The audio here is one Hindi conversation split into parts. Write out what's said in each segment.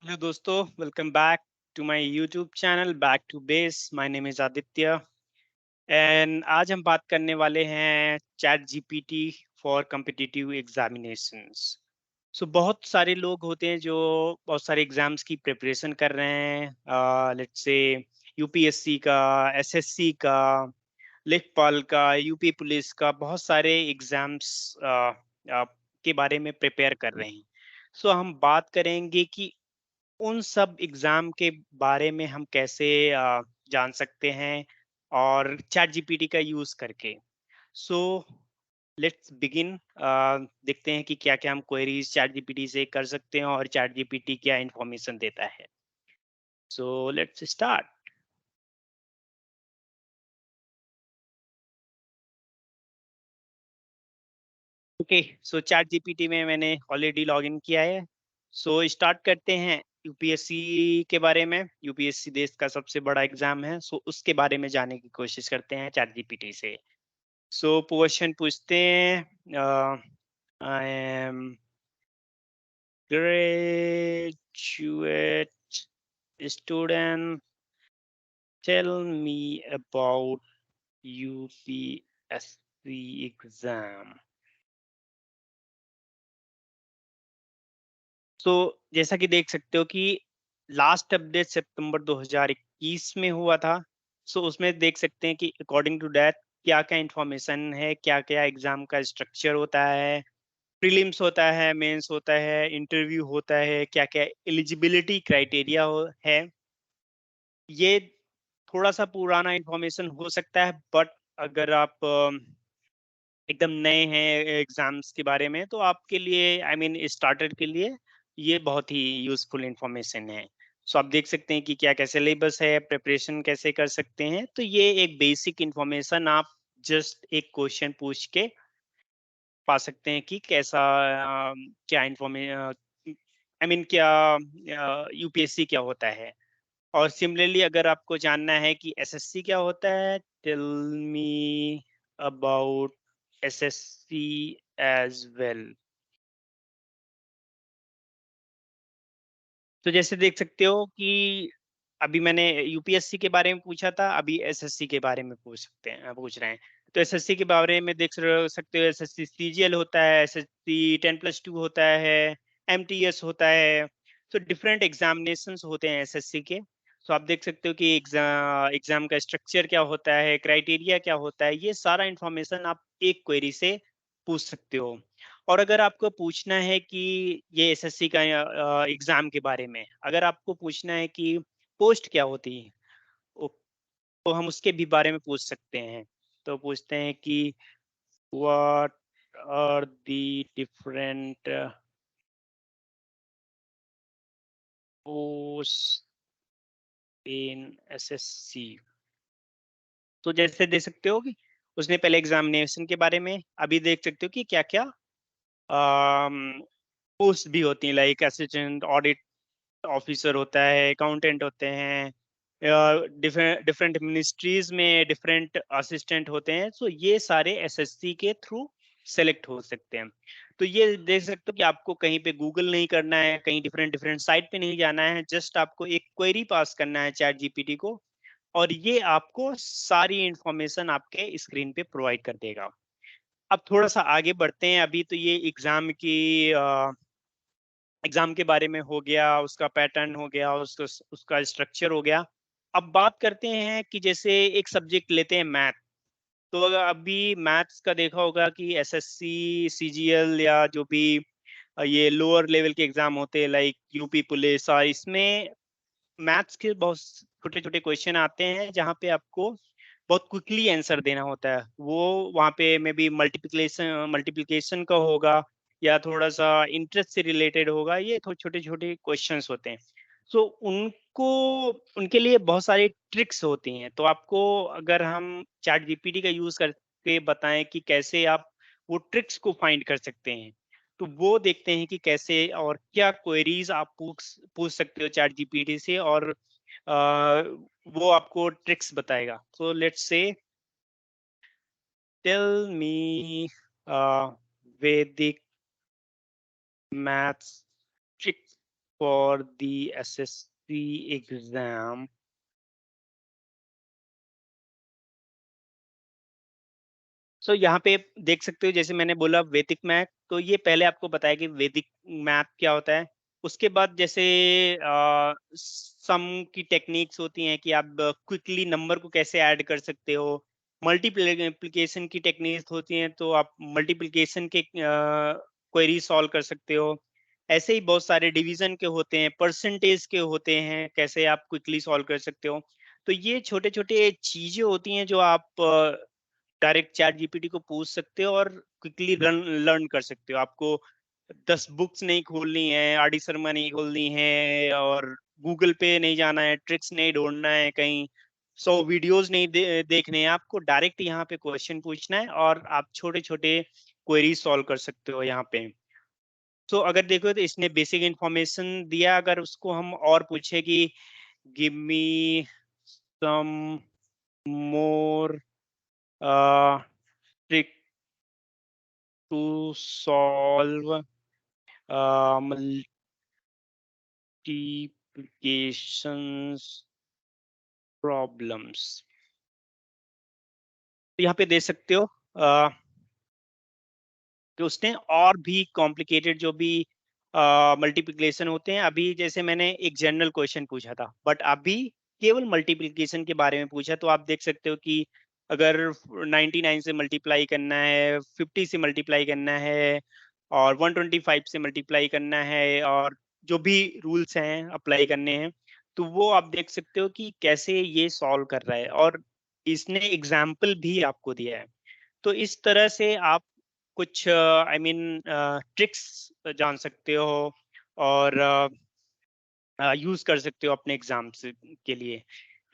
हेलो दोस्तों, welcome back to my YouTube channel back to base. My name is Aditya and आज हम बात करने वाले हैं ChatGPT for competitive examinations. So बहुत सारे लोग होते हैं जो बहुत सारे एग्जाम्स की प्रिपरेशन कर रहे हैं, लेट्स से यूपीएससी का, एसएससी का, लेखपाल का, यूपी पुलिस का, बहुत सारे एग्जाम्स के बारे में प्रिपेयर कर रहे हैं। सो हम बात करेंगे कि उन सब एग्ज़ाम के बारे में हम कैसे जान सकते हैं और चैट जीपीटी का यूज़ करके। So let's begin. देखते हैं कि क्या-क्या हम क्वेरीज़ चैट जीपीटी से कर सकते हैं और चैट जीपीटी क्या इन्फॉर्मेशन देता है। So let's start. Okay, so chat GPT में मैंने ऑलरेडी लॉगिन किया है। सो स्टार्ट करते हैं यूपीएससी के बारे में। यूपीएससी देश का सबसे बड़ा एग्ज़ाम है, सो उसके बारे में जानने की कोशिश करते हैं चैट जीपीटी से। सो क्वेश्चन पूछते हैं, I am graduate student, tell me about UPSC exam. So जैसा कि देख सकते हो कि लास्ट अपडेट सितंबर 2021 में हुआ था। सो उसमें देख सकते हैं कि अकॉर्डिंग टू दैट क्या-क्या इन्फॉर्मेशन है, क्या-क्या एग्जाम का स्ट्रक्चर होता है, प्रीलिम्स होता है, मेंस होता है, इंटरव्यू होता है, क्या-क्या एलिजिबिलिटी क्राइटेरिया है। ये थोड़ा-सा पुराना इन्फॉर्मेशन हो सकता है, बट अगर आप एकदम नए हैं एग्ज़ाम्स के बारे में, तो आपके लिए आई मीन स्टार्टर के लिए ये बहुत ही यूज़फुल इन्फॉर्मेशन है। सो आप देख सकते हैं कि क्या-क्या सिलेबस है, प्रिपरेशन कैसे कर सकते हैं। तो ये एक बेसिक इन्फॉर्मेशन आप जस्ट एक क्वेश्चन पूछ के पा सकते हैं कि कैसा क्या आई मीन क्या यूपीएससी क्या होता है। और सिमिलरली अगर आपको जानना है कि एसएससी क्या होता है, tell me about SSC as well. तो जैसे देख सकते हो कि अभी मैंने यूपीएससी के बारे में पूछा था, अभी एसएससी के बारे में पूछ रहे हैं। तो एसएससी के बारे में सकते हो, एसएससी सीजीएल होता है, एसएससी 10+2 होता है, एमटीएस होता है। तो डिफरेंट एग्जामिनेशंस होते हैं एसएससी के। सो आप देख सकते हो कि एग्जाम का स्ट्रक्चर क्या होता है, क्राइटेरिया क्या होता है, ये सारा इन्फॉर्मेशन आप एक क्वेरी से पूछ सकते हो। और अगर आपको पूछना है कि ये एसएससी का एग्ज़ाम के बारे में, अगर आपको पूछना है कि पोस्ट क्या होती है? ओ तो हम उसके भी बारे में पूछ सकते हैं। तो पूछते हैं कि what are the different post in SSC? तो जैसे देख सकते हो कि उसने पहले एग्ज़ामिनेशन के बारे में, अभी देख सकते हो कि क्या-क्या पोस्ट भी होती हैं, लाइक असिस्टेंट ऑडिट ऑफिसर होता है, अकाउंटेंट होते हैं, डिफरेंट मिनिस्ट्रीज़ में डिफरेंट असिस्टेंट होते हैं, सो ये सारे एसएससी के थ्रू सेलेक्ट हो सकते हैं। तो ये देख सकते हो कि आपको कहीं पे गूगल नहीं करना है, कहीं डिफरेंट डिफरेंट साइट पे नहीं जाना है, जस्ट आपको एक क्वेरी पास करना है चैट जीपीटी को और ये आपको सारी इन्फॉर्मेशन आपके स्क्रीन पे प्रोवाइड कर देगा। अब थोड़ा-सा आगे बढ़ते हैं, अभी तो ये एग्ज़ाम के बारे में हो गया, उसका पैटर्न हो गया, उसका स्ट्रक्चर हो गया। अब बात करते हैं कि जैसे एक सब्जेक्ट लेते हैं मैथ, तो अभी मैथ्स का देखा होगा कि एसएससी, सीजीएल या जो भी ये लोअर लेवल के एग्ज़ाम होते हैं लाइक यूपी पुलिस, इसमें मैथ्स के बहुत छोटे-छोटे क्वेश्चन आते हैं जहाँ पे आपको बहुत क्विकली आंसर देना होता है। वो वहाँ पे मेबी मल्टीप्लिकेशन मल्टीप्लिकेशन का होगा या थोड़ा-सा इंटरेस्ट से रिलेटेड होगा, ये छोटे-छोटे क्वेश्चन्स होते हैं। सो उनको उनके लिए बहुत सारी ट्रिक्स होती हैं, तो आपको अगर हम चैट जीपीटी का यूज़ करके बताएँ कि कैसे आप वो ट्रिक्स को फाइंड कर सकते हैं, तो वो देखते हैं कि कैसे और क्या क्वेरीज़ आप पूछ सकते हो चैट जीपीटी से और वो आपको ट्रिक्स बताएगा। सो लेट्स से टेल मी अ, वैदिक maths trick for the SSC exam. सो यहाँ पे देख सकते हो, जैसे मैंने बोला वैदिक मैथ, तो ये पहले आपको बताया कि वैदिक मैथ क्या होता है। उसके बाद जैसे सम की टेक्निक्स होती हैं कि आप क्विकली नंबर को कैसे ऐड कर सकते हो। मल्टीप्लिकेशन की टेक्निक्स होती हैं, तो आप मल्टीप्लिकेशन के क्वेरी सॉल्व कर सकते हो। ऐसे ही बहुत सारे डिवीजन के होते हैं, परसेंटेज के होते हैं, कैसे आप क्विकली सॉल्व कर सकते हो। तो ये छोटे छोटे चीजें होती हैं जो आप डायरेक्ट चैट जीपीटी को पूछ सकते हो और क्विकली लर्न कर सकते हो। आपको 10 बुक्स नहीं खोलनी है, आर डी शर्मा नहीं खोलनी है, और गूगल पे नहीं जाना है, ट्रिक्स नहीं ढूंढना है, कहीं 100 वीडियोस नहीं देखने हैं। आपको डायरेक्ट यहाँ पे क्वेश्चन पूछना है और आप छोटे छोटे क्वेरी सॉल्व कर सकते हो यहाँ पे। तो अगर देखो तो इसने बेसिक इंफॉर्मेशन दिया, अगर उसको हम और पूछे कि give me some more trick to solve multiplications problems, तो यहाँ पे देख सकते हो कि उसने और भी कॉम्प्लिकेटेड जो भी मल्टीप्लिकेशन होते हैं। अभी जैसे मैंने एक जनरल क्वेश्चन पूछा था, बट अभी केवल मल्टीप्लिकेशन के बारे में पूछा, तो आप देख सकते हो कि अगर 99 से मल्टीप्लाई करना है, 50 से मल्टीप्लाई करना है, और 125 से मल्टीप्लाई करना है, और जो भी रूल्स हैं अप्लाई करने हैं, तो वो आप देख सकते हो कि कैसे ये सॉल्व कर रहा है, और इसने एग्जाम्पल भी आपको दिया है। तो इस तरह से आप कुछ आई मीन ट्रिक्स जान सकते हो और यूज कर सकते हो अपने एग्जाम्स के लिए।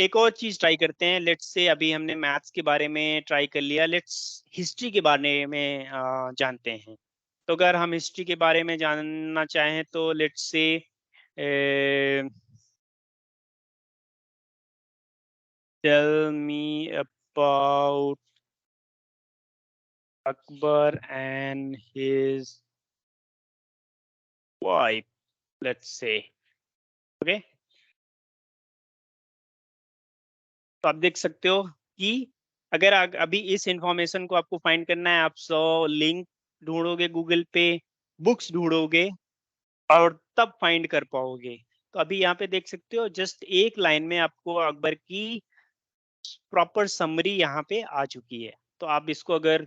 एक और चीज ट्राई करते हैं, लेट्स से अभी हमने मैथ्स के बारे में ट्राई कर लिया, लेट्स हिस्ट्री के बारे में जानते हैं। तो अगर हम हिस्ट्री के बारे में जानना चाहें तो let's say tell me about Akbar and his wife, let's say. Okay, तो आप देख सकते हो कि अगर अभी इस इंफॉर्मेशन को आपको फाइंड करना है, आप 100 लिंक ढूंढोगे गूगल पे, बुक्स ढूंढोगे, और तब फाइंड कर पाओगे। तो अभी यहाँ पे देख सकते हो जस्ट एक लाइन में आपको अकबर की प्रॉपर समरी यहाँ पे आ चुकी है। तो आप इसको अगर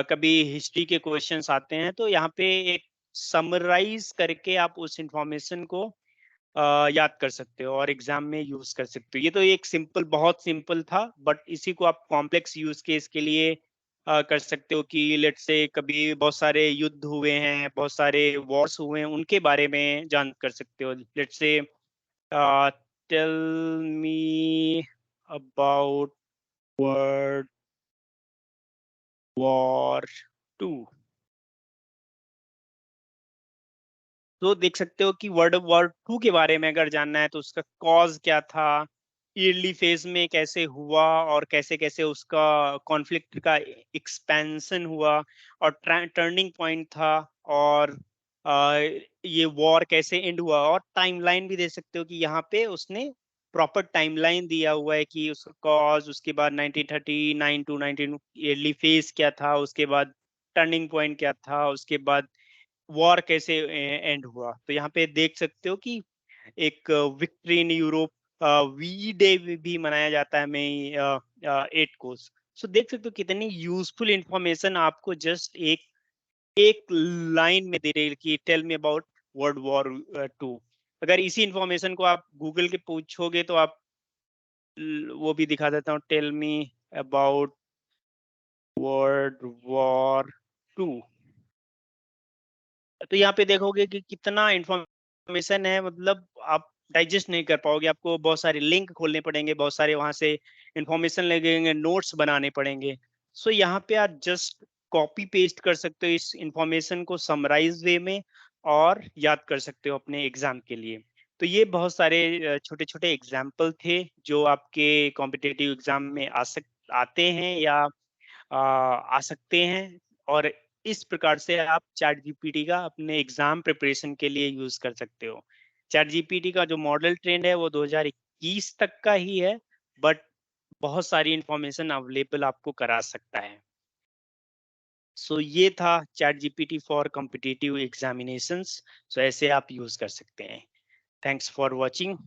कभी हिस्ट्री के क्वेश्चंस आते हैं, तो यहाँ पे एक समराइज करके आप उस इंफॉर्मेशन को याद कर सकते हो और एग्जाम में यूज कर सकते हो। ये तो एक सिंपल, बहुत सिंपल था, बट इसी को आप कॉम्प्लेक्स यूज केस के लिए कर सकते हो कि लेट्स से कभी बहुत सारे युद्ध हुए हैं, बहुत सारे वॉर्स हुए हैं, उनके बारे में जान कर सकते हो। Let's say tell me about world war two, तो देख सकते हो कि वर्ल्ड वॉर टू के बारे में अगर जानना है तो उसका कॉज क्या था, ईयरली फेज में कैसे हुआ, और कैसे कैसे उसका कॉन्फ्लिक्ट का एक्सपेंशन हुआ और टर्निंग पॉइंट था, और आ, ये वॉर कैसे एंड हुआ, और टाइमलाइन भी दे सकते हो कि यहाँ पे उसने प्रॉपर टाइमलाइन दिया हुआ है कि उसका कॉज, उसके बाद 1939 टू 19 ईयरली फेज क्या था, उसके बाद टर्निंग पॉइंट क्या था, उसके बाद वॉर कैसे एंड हुआ। तो यहाँ पे देख सकते हो कि एक victory in Europe V Day भी मनाया जाता है मई 8 को। सो देख सकते हो कितनी यूजफुल इंफॉर्मेशन आपको जस्ट एक एक लाइन में दे रही है कि tell me about world war two. अगर इसी इंफॉर्मेशन को आप गूगल के पूछोगे तो आप वो भी दिखा देता हूँ, tell me about world war two. तो यहाँ पे देखोगे कि कितना इंफॉर्मेशन है, मतलब आप डाइजेस्ट नहीं कर पाओगे। आपको बहुत सारे लिंक खोलने पड़ेंगे, बहुत सारे वहां से इंफॉर्मेशन लगेंगे, नोट्स बनाने पड़ेंगे। सो यहाँ पे आप जस्ट कॉपी पेस्ट कर सकते हो इस इंफॉर्मेशन को समराइज वे में, और याद कर सकते हो अपने एग्जाम के लिए। तो ये बहुत सारे छोटे छोटे एग्जाम्पल थे जो आपके कॉम्पिटेटिव एग्जाम में आते हैं या आ सकते हैं, और इस प्रकार से आप चैट जीपीटी का अपने एग्जाम प्रिपरेशन के लिए यूज कर सकते हो। चैट जीपीटी का जो मॉडल ट्रेंड है वो 2021 तक का ही है, बट बहुत सारी इंफॉर्मेशन अवेलेबल आपको करा सकता है। सो ये था ChatGPT for competitive examinations. So ऐसे आप यूज कर सकते हैं। Thanks for watching.